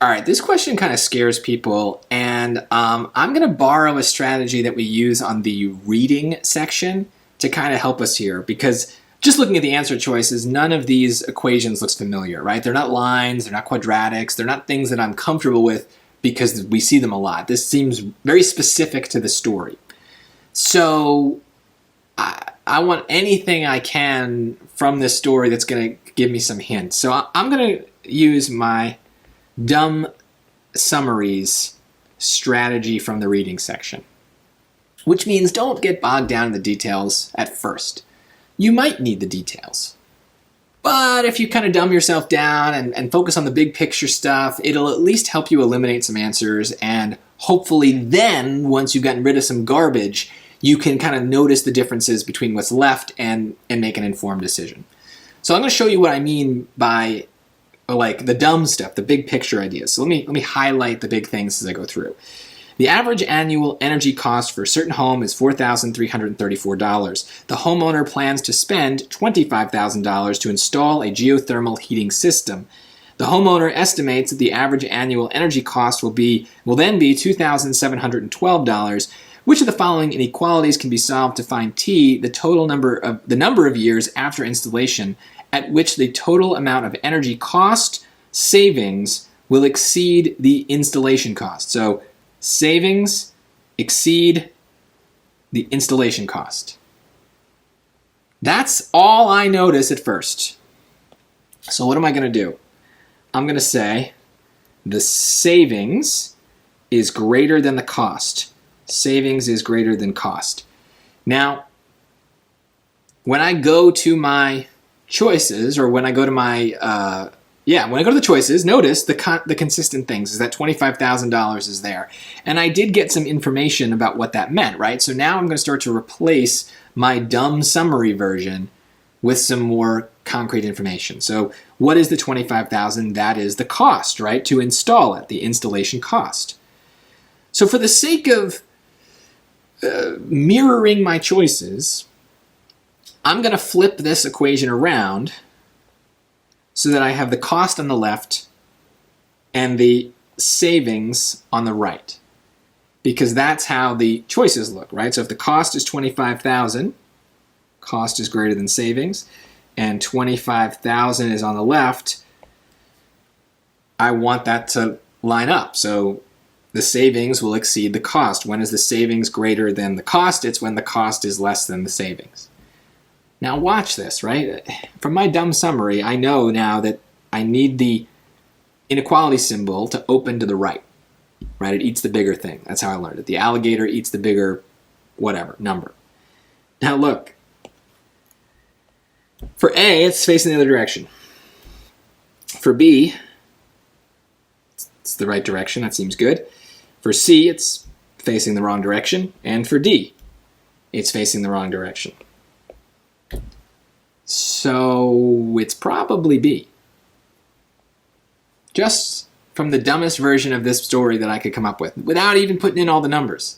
All right, this question kind of scares people, and I'm going to borrow a strategy that we use on the reading section to kind of help us here, because just looking at the answer choices, none of these equations looks familiar, right? They're not lines, they're not quadratics, they're not things that I'm comfortable with because we see them a lot. This seems very specific to the story. So I want anything I can from this story that's going to give me some hints. So I'm going to use my dumb summaries strategy from the reading section, which means don't get bogged down in the details at first. You might need the details, but if you kind of dumb yourself down and focus on the big picture stuff, it'll at least help you eliminate some answers, and hopefully then, once you've gotten rid of some garbage, you can kind of notice the differences between what's left and make an informed decision. So I'm going to show you what I mean by like the dumb stuff, the big picture ideas. So let me highlight the big things as I go through. The average annual energy cost for a certain home is $4,334. The homeowner plans to spend $25,000 to install a geothermal heating system. The homeowner estimates that the average annual energy cost will then be $2,712. Which of the following inequalities can be solved to find T, the number of years after installation at which the total amount of energy cost savings will exceed the installation cost? So savings exceed the installation cost. That's all I notice at first. So what am I going to do? I'm going to say the savings is greater than the cost. Savings is greater than cost. Now, when I go to my choices, or when I go to my, when I go to the choices, notice the consistent things is that $25,000 is there. And I did get some information about what that meant, right? So now I'm going to start to replace my dumb summary version with some more concrete information. So what is the $25,000? That is the cost, right? To install it, the installation cost. So for the sake of mirroring my choices, I'm going to flip this equation around so that I have the cost on the left and the savings on the right, because that's how the choices look, right? So if the cost is $25,000, cost is greater than savings, and $25,000 is on the left, I want that to line up. So the savings will exceed the cost. When is the savings greater than the cost? It's when the cost is less than the savings. Now watch this, right? From my dumb summary, I know now that I need the inequality symbol to open to the right, right? It eats the bigger thing. That's how I learned it. The alligator eats the bigger, whatever, number. Now look, for A, it's facing the other direction. For B, it's the right direction. That seems good. For C, it's facing the wrong direction. And for D, it's facing the wrong direction. So it's probably B. Just from the dumbest version of this story that I could come up with, without even putting in all the numbers.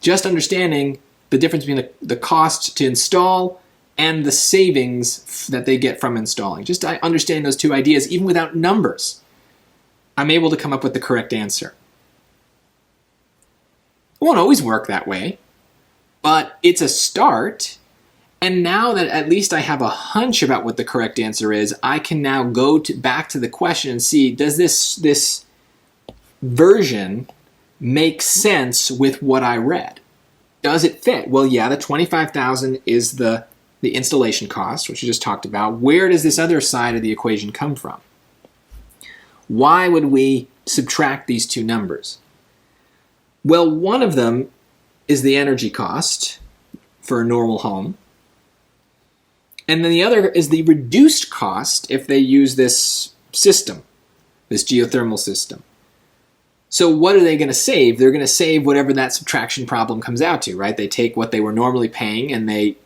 Just understanding the difference between the cost to install and the savings that they get from installing. Just understanding those two ideas, even without numbers, I'm able to come up with the correct answer. It won't always work that way, but it's a start. And now that at least I have a hunch about what the correct answer is, I can now go back to the question and see, does this version make sense with what I read? Does it fit? Well, yeah, the $25,000 is the installation cost, which we just talked about. Where does this other side of the equation come from? Why would we subtract these two numbers? Well, one of them is the energy cost for a normal home. And then the other is the reduced cost if they use this system, this geothermal system. So what are they going to save? They're going to save whatever that subtraction problem comes out to, right? They take what they were normally paying and they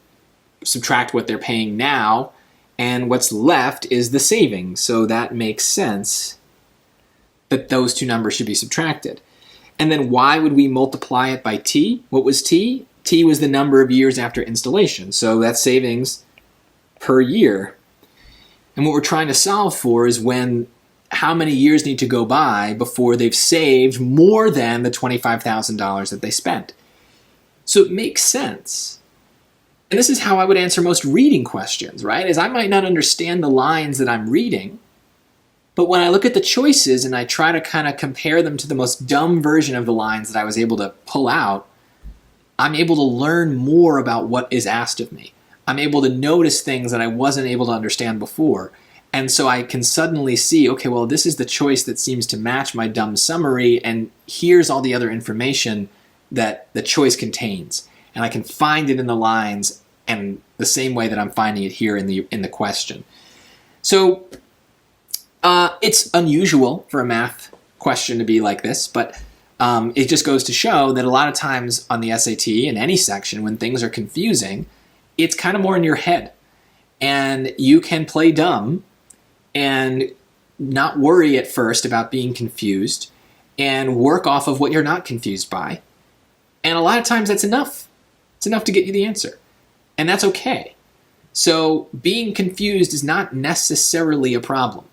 subtract what they're paying now, and what's left is the savings. So that makes sense that those two numbers should be subtracted. And then why would we multiply it by T? What was T? T was the number of years after installation. So that's savings per year. And what we're trying to solve for is how many years need to go by before they've saved more than the $25,000 that they spent. So it makes sense. And this is how I would answer most reading questions, right? Is I might not understand the lines that I'm reading, but when I look at the choices and I try to kind of compare them to the most dumb version of the lines that I was able to pull out, I'm able to learn more about what is asked of me. I'm able to notice things that I wasn't able to understand before. And so I can suddenly see, okay, well, this is the choice that seems to match my dumb summary, and here's all the other information that the choice contains. And I can find it in the lines and the same way that I'm finding it here in the question. So it's unusual for a math question to be like this, but it just goes to show that a lot of times on the SAT in any section, when things are confusing, it's kind of more in your head. And you can play dumb and not worry at first about being confused and work off of what you're not confused by. And a lot of times that's enough. It's enough to get you the answer. And that's okay. So being confused is not necessarily a problem.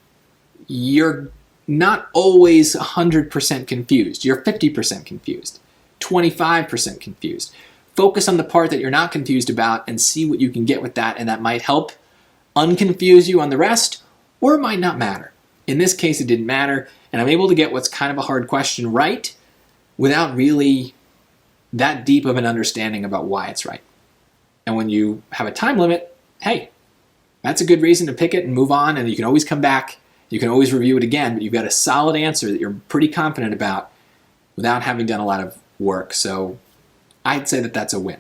You're not always 100% confused. You're 50% confused, 25% confused. Focus on the part that you're not confused about and see what you can get with that, and that might help unconfuse you on the rest, or it might not matter. In this case, it didn't matter, and I'm able to get what's kind of a hard question right without really that deep of an understanding about why it's right. And when you have a time limit, hey, that's a good reason to pick it and move on, and you can always come back. You can always review it again, but you've got a solid answer that you're pretty confident about without having done a lot of work. So I'd say that that's a win.